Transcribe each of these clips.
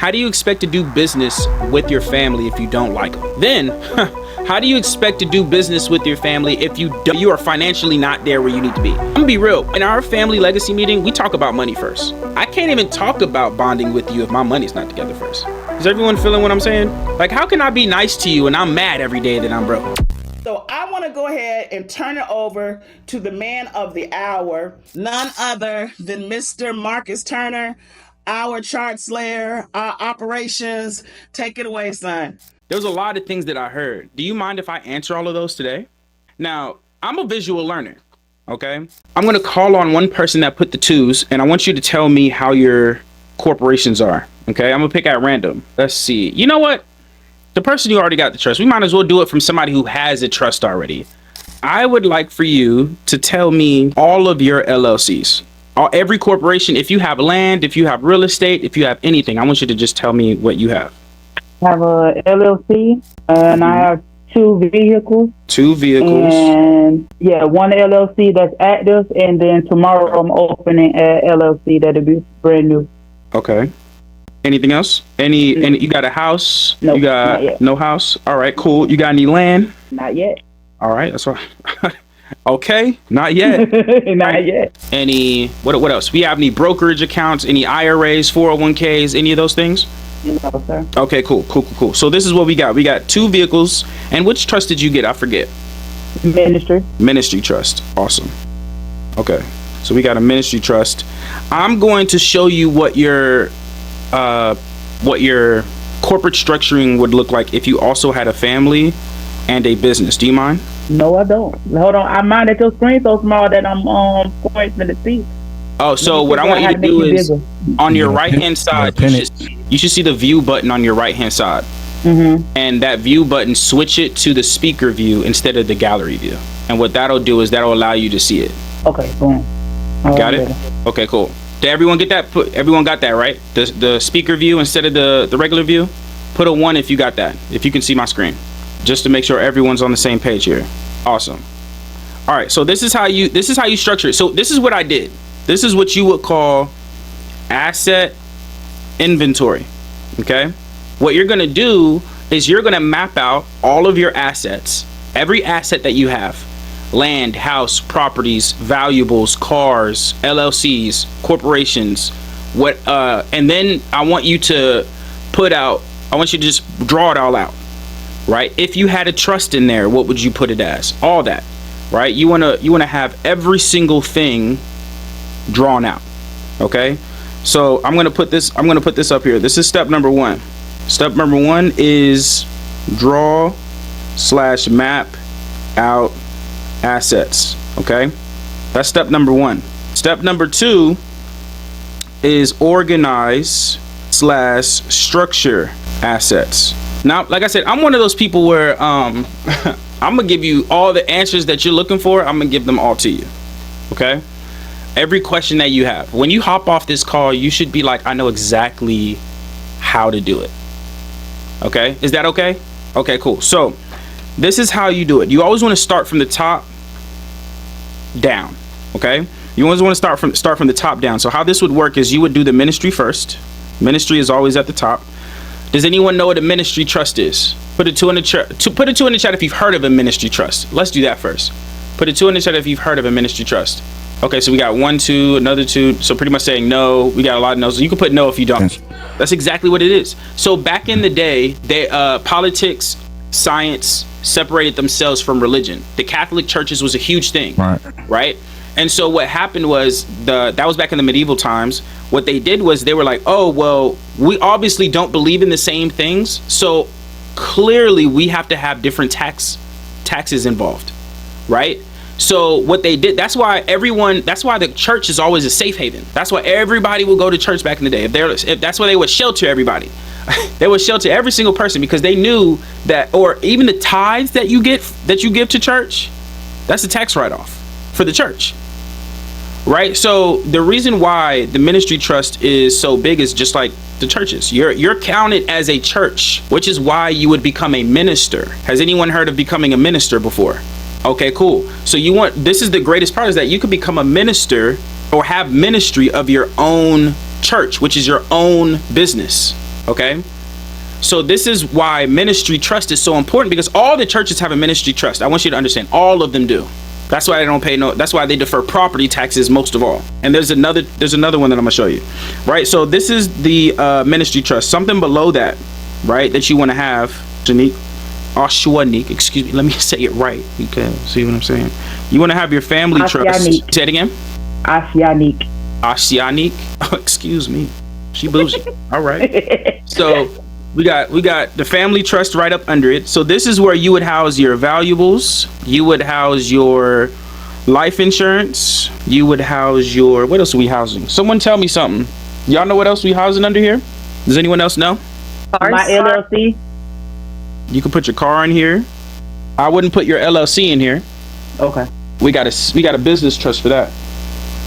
how do you expect to do business with your family if you don't like them? Then, how do you expect to do business with your family if you are financially not there where you need to be? I'm gonna be real. In our family legacy meeting, we talk about money first. I can't even talk about bonding with you if my money's not together first. Is everyone feeling what I'm saying? Like, how can I be nice to you and I'm mad every day that I'm broke? So I want to go ahead and turn it over to the man of the hour, none other than Mr. Markus Turner, our chart slayer, our operations. Take it away, son. There was a lot of things that I heard. Do you mind if I answer all of those today? Now, I'm a visual learner, okay? I'm gonna call on one person that put the twos, and I want you to tell me how your corporations are, okay? I'm gonna pick at random. Let's see. You know what? The person who already got the trust, we might as well do it from somebody who has a trust already. I would like for you to tell me all of your LLCs. Every corporation, if you have land, if you have real estate, if you have anything, I want you to just tell me what you have. I have a LLC, and I have 2 vehicles. 2 vehicles. And yeah, 1 LLC that's active, and then tomorrow I'm opening an LLC that'll be brand new. Okay. Anything else? Any you got a house? Nope, you got not yet. No house? All right, cool. You got any land? Not yet. All right, that's why. Okay, not yet. Not yet. Any what else? We have any brokerage accounts, any IRAs, 401ks, any of those things? No, sir. Okay, cool. So this is what we got. We got 2 vehicles. And which trust did you get? I forget. Ministry trust. Awesome. Okay. So we got a ministry trust. I'm going to show you what your corporate structuring would look like if you also had a family and a business. Do you mind? No, I don't. Hold on. I mind that your screen's so small that I'm pointing to see. Oh, so what I want you to do is on your right hand side, you should see the view button on your right hand side. Mm-hmm. And that view button, switch it to the speaker view instead of the gallery view. And what that'll do is that'll allow you to see it. Okay, boom. Got it? Okay, cool. Did everyone get that? Everyone got that, right? The speaker view instead of the regular view? Put a 1 if you got that, if you can see my screen. Just to make sure everyone's on the same page here. Awesome. All right, so this is how you structure it. So this is what I did. This is what you would call asset inventory. Okay? What you're gonna do is you're gonna map out all of your assets, every asset that you have. Land, house, properties, valuables, cars, LLCs, corporations, and then I want you to just draw it all out, right? If you had a trust in there, what would you put it as? All that, right? You wanna have every single thing drawn out, okay? So I'm gonna put this up here. This is step number 1. Step number 1 is draw/map out assets. Okay, that's step number 1. Step number 2 is organize/structure assets. Now, like I said, I'm one of those people where I'm gonna give you all the answers that you're looking for. I'm gonna give them all to you. Okay, every question that you have, when you hop off this call, you should be like, I know exactly how to do it. Okay, is that okay? Okay, cool. So this is how you do it. You always want to start from the top down. Okay, you always want to start from the top down. So how this would work is you would do the ministry first. Ministry is always at the top. Does anyone know what a ministry trust is? Put a 2 in the chat. Put a 2 in the chat if you've heard of a ministry trust. Let's do that first. Put a 2 in the chat if you've heard of a ministry trust. Okay, so we got 1, 2, another 2. So pretty much saying no. We got a lot of no's. You can put no if you don't. That's exactly what it is. So back in the day, politics, science separated themselves from religion. The Catholic churches was a huge thing, right? And so what happened was that was back in the medieval times. What they did was they were like, oh, well, we obviously don't believe in the same things. So clearly we have to have different taxes involved, right? So what they did, that's why the church is always a safe haven. That's why everybody will go to church back in the day. If that's why they would shelter everybody. They would shelter every single person because they knew that, or even the tithes that you give to church, that's a tax write-off for the church, right? So the reason why the ministry trust is so big is just like the churches. You're counted as a church, which is why you would become a minister. Has anyone heard of becoming a minister before? Okay, cool. So this is the greatest part, is that you could become a minister or have ministry of your own church, which is your own business. Okay. So this is why ministry trust is so important, because all the churches have a ministry trust. I want you to understand, all of them do. That's why they don't pay that's why they defer property taxes most of all. And there's another one that I'm gonna show you. Right. So this is the ministry trust. Something below that, right, that you want to have, Ashwanique, excuse me, let me say it right. You can see what I'm saying. You want to have your family trust. Say it again. Ashwanique. Oh, excuse me. She bougie. All right. So we got the family trust right up under it. So this is where you would house your valuables. You would house your life insurance. You would house your, what else are we housing? Someone tell me something. Y'all know what else we housing under here? Does anyone else know? My LLC. You can put your car in here. I wouldn't put your LLC in here. Okay. We got a business trust for that.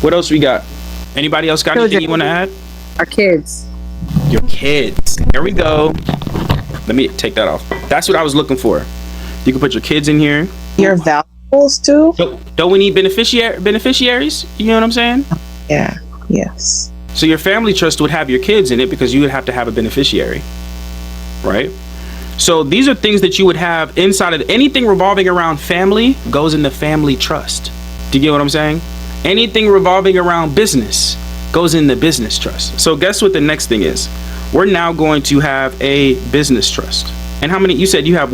What else we got? Anybody else got anything you want to add? Our kids. Your kids. There we go. Let me take that off. That's what I was looking for. You can put your kids in here. Your valuables too? Don't we need beneficiaries? You know what I'm saying? Yeah. Yes. So your family trust would have your kids in it because you would have to have a beneficiary, right? So these are things that you would have inside of anything revolving around family goes in the family trust. Do you get what I'm saying? Anything revolving around business goes in the business trust. So guess what the next thing is? We're now going to have a business trust. And how many? You said you have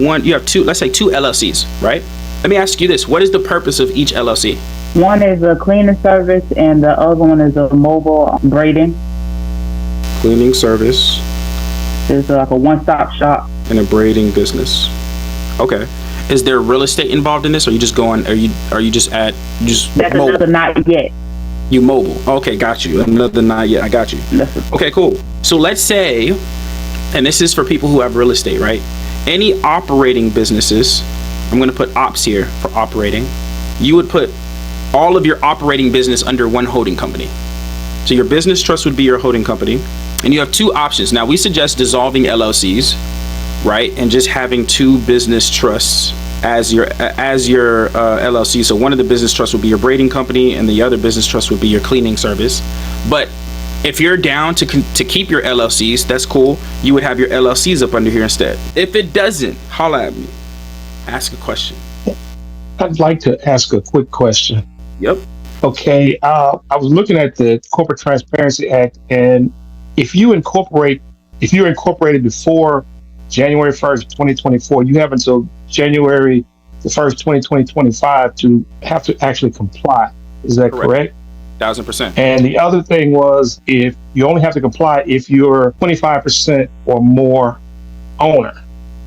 two, let's say two LLCs, right? Let me ask you this. What is the purpose of each LLC? One is a cleaning service and the other one is a mobile braiding. Cleaning service. It's like a one-stop shop. And a braiding business. Okay. Is there real estate involved in this, or you just going? Are you just That's mobile? another not yet. You mobile. Okay, got you. Another not yet. I got you. Okay, cool. So let's say, and this is for people who have real estate, right? Any operating businesses, I'm going to put ops here for operating. You would put all of your operating business under one holding company. So your business trust would be your holding company. And you have two options. Now we suggest dissolving LLCs, right? And just having two business trusts as your LLC. So one of the business trusts would be your braiding company and the other business trust would be your cleaning service. But if you're down to keep your LLCs, that's cool. You would have your LLCs up under here instead. If it doesn't, holla at me. Ask a question. I'd like to ask a quick question. Yep. Okay. I was looking at the Corporate Transparency Act, and if you're incorporated before January 1st, 2024, you have until January the 1st, 2025 to have to actually comply. Is that correct? 1000%. And the other thing was, if you only have to comply if you're 25% or more owner.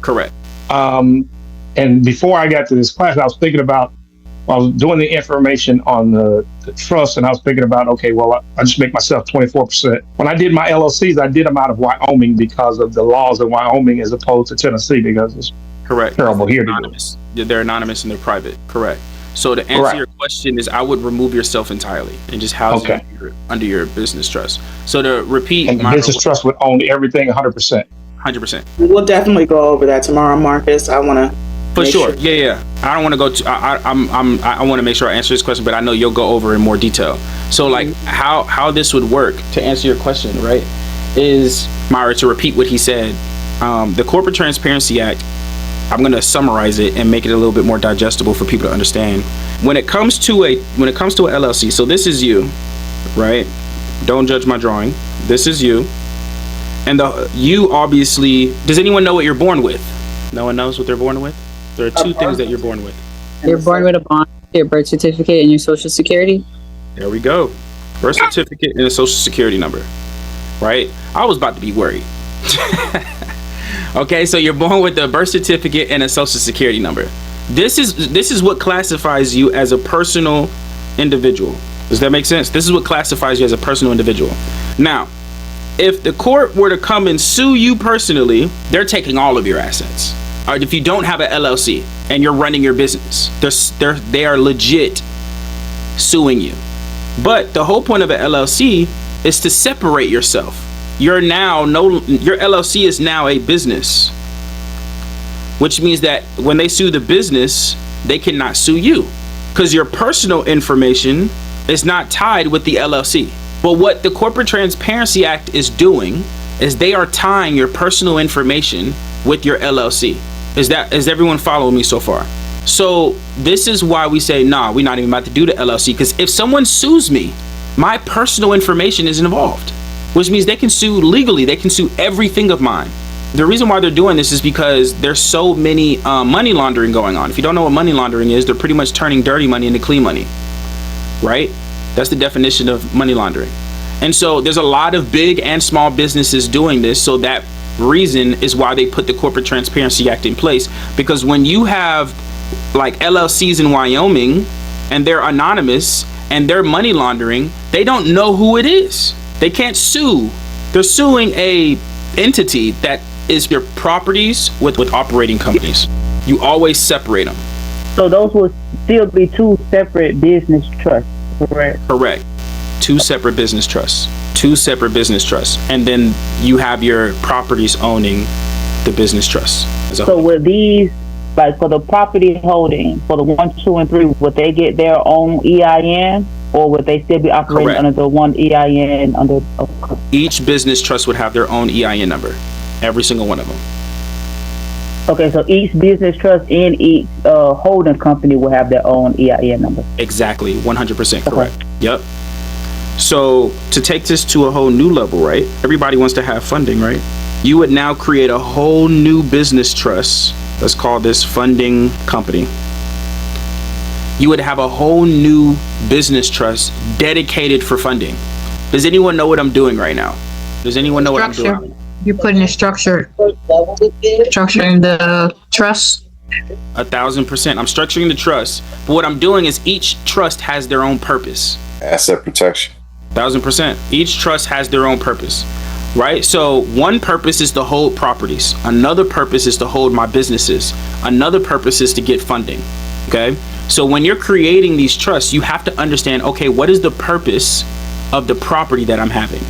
Correct. And before I got to this class, I was doing the information on the trust, and I was thinking about, okay, well, I just make myself 24%. When I did my LLCs, I did them out of Wyoming because of the laws of Wyoming as opposed to Tennessee, because it's terrible here. Anonymous. They're anonymous and they're private. Correct. So to answer your question is, I would remove yourself entirely and just house it under your business trust. So to repeat, and the business trust would own everything 100%. 100%. We'll definitely go over that tomorrow, Marcus. I want to. For sure. Yeah. I don't want to go to. I want to make sure I answer this question, but I know you'll go over in more detail. So like how this would work, to answer your question, right? Is Myra, to repeat what he said, the Corporate Transparency Act. I'm going to summarize it and make it a little bit more digestible for people to understand. When it comes to a LLC, so this is you, right? Don't judge my drawing. This is you. And you obviously, does anyone know what you're born with? No one knows what they're born with? There are two things that you're born with. You're born with a bond, your birth certificate, and your social security. There we go. Birth certificate and a social security number, right? I was about to be worried. Okay, so you're born with a birth certificate and a social security number. This is what classifies you as a personal individual. Does that make sense? This is what classifies you as a personal individual. Now, if the court were to come and sue you personally, they're taking all of your assets. Or if you don't have an LLC and you're running your business, they are legit suing you. But the whole point of an LLC is to separate yourself. Your LLC is now a business, which means that when they sue the business, they cannot sue you because your personal information is not tied with the LLC. But what the Corporate Transparency Act is doing is they are tying your personal information with your LLC. Is everyone following me so far? So this is why we say, nah, we're not even about to do the LLC, because if someone sues me, my personal information is involved, which means they can sue legally. They can sue everything of mine. The reason why they're doing this is because there's so many money laundering going on. If you don't know what money laundering is, they're pretty much turning dirty money into clean money, right? That's the definition of money laundering. And so there's a lot of big and small businesses doing this. So that reason is why they put the Corporate Transparency Act in place, because when you have like LLCs in Wyoming and they're anonymous and they're money laundering, they don't know who it is. They can't sue. They're suing a entity that is your properties with operating companies. You always separate them. So those would still be two separate business trusts, correct? Correct. Two separate business trusts. And then you have your properties owning the business trust. So with these, like for the property holding, for the 1, 2, and 3, would they get their own EIN, or would they still be operating Correct. under the one EIN under? Each business trust would have their own EIN number. Every single one of them. Okay, so each business trust and each holding company will have their own EIN number. Exactly, 100% correct. Okay. Yep. So to take this to a whole new level, right? Everybody wants to have funding, right? You would now create a whole new business trust. Let's call this funding company. You would have a whole new business trust dedicated for funding. Does anyone know what I'm doing right now? Does anyone know what I'm doing? You're putting a structuring the trust. 1,000%. I'm structuring the trust. But what I'm doing is each trust has their own purpose. Asset protection. 1,000%. Each trust has their own purpose, right? So one purpose is to hold properties. Another purpose is to hold my businesses. Another purpose is to get funding. Okay. So when you're creating these trusts, you have to understand, okay, what is the purpose of the property that I'm having?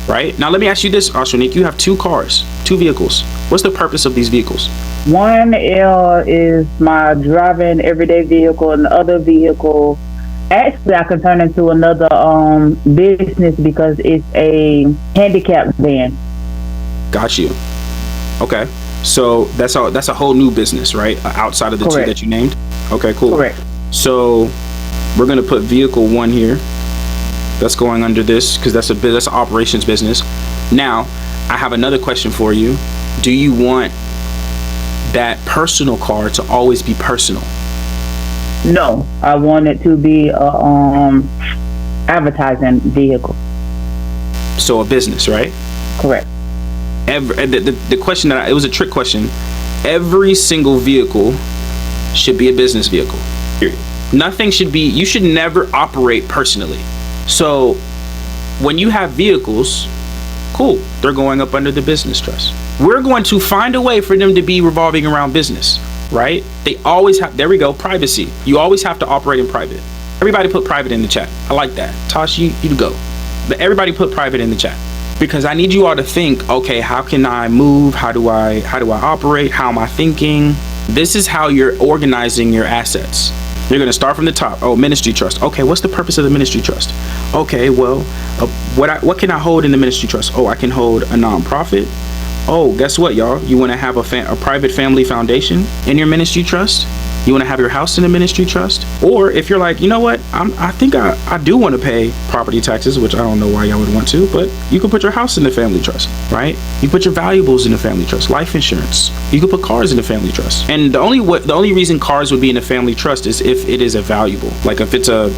Right? Now, let me ask you this, Ashwanique. You have 2 cars, 2 vehicles. What's the purpose of these vehicles? One is my driving everyday vehicle, and the other vehicle, actually, I can turn into another business because it's a handicap van. Got you. Okay. So that's a whole new business, right? Outside of the Correct. 2 that you named. Okay, cool. Correct. So we're gonna put vehicle 1 here. That's going under this because that's an operations business. Now, I have another question for you. Do you want that personal car to always be personal? No, I want it to be a advertising vehicle. So a business, right? Correct. The question it was a trick question. Every single vehicle should be a business vehicle. Period. Nothing should be. You should never operate personally. So when you have vehicles, cool, they're going up under the business trust. We're going to find a way for them to be revolving around business, right? They always have, there we go, privacy. You always have to operate in private. Everybody put private in the chat. I like that. Tosh, you go. But everybody put private in the chat, because I need you all to think, okay, how can I move? How do I operate? How am I thinking? This is how you're organizing your assets. You're going to start from the top. Oh, ministry trust. Okay, what's the purpose of the ministry trust? Okay, well, what can I hold in the ministry trust? Oh, I can hold a nonprofit. Oh, guess what, y'all? You want to have a private family foundation in your ministry trust? You want to have your house in the ministry trust? Or if you're like, you know what, I think I do want to pay property taxes, which I don't know why y'all would want to, but you can put your house in the family trust, right? You put your valuables in the family trust, life insurance. You can put cars in the family trust. And the only reason cars would be in the family trust is if it is a valuable, like if it's a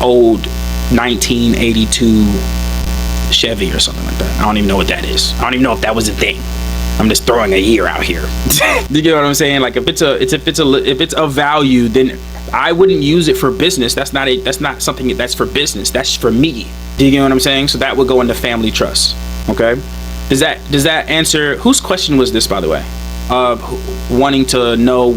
old 1982 Chevy or something like that. I don't even know what that is. I don't even know if that was a thing. I'm just throwing a year out here. You get what I'm saying? Like if it's a value, then I wouldn't use it for business. That's not something that's for business. That's for me. Do you get what I'm saying? So that would go into family trust. Okay. Does that answer? Whose question was this, by the way? Wanting to know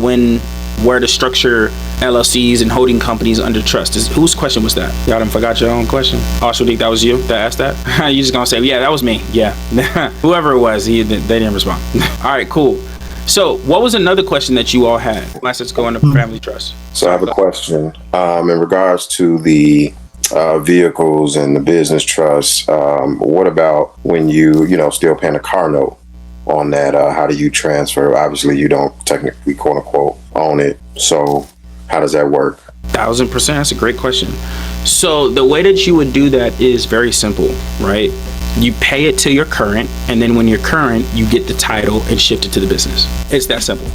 where to structure LLCs and holding companies under trust. Whose question was that? Y'all done forgot your own question? Oh, Shadiq, that was you that asked that? You just gonna say, yeah, that was me. Yeah. Whoever it was, they didn't respond. All right, cool. So what was another question that you all had? Let's go into family trust. So I have a question in regards to the vehicles and the business trust. What about when still paying a car note on that? How do you transfer? Obviously, you don't technically, quote unquote, own it. So how does that work? 1000%. That's a great question. So the way that you would do that is very simple, right? You pay it to your current, and then when you're current, you get the title and shift it to the business. It's that simple.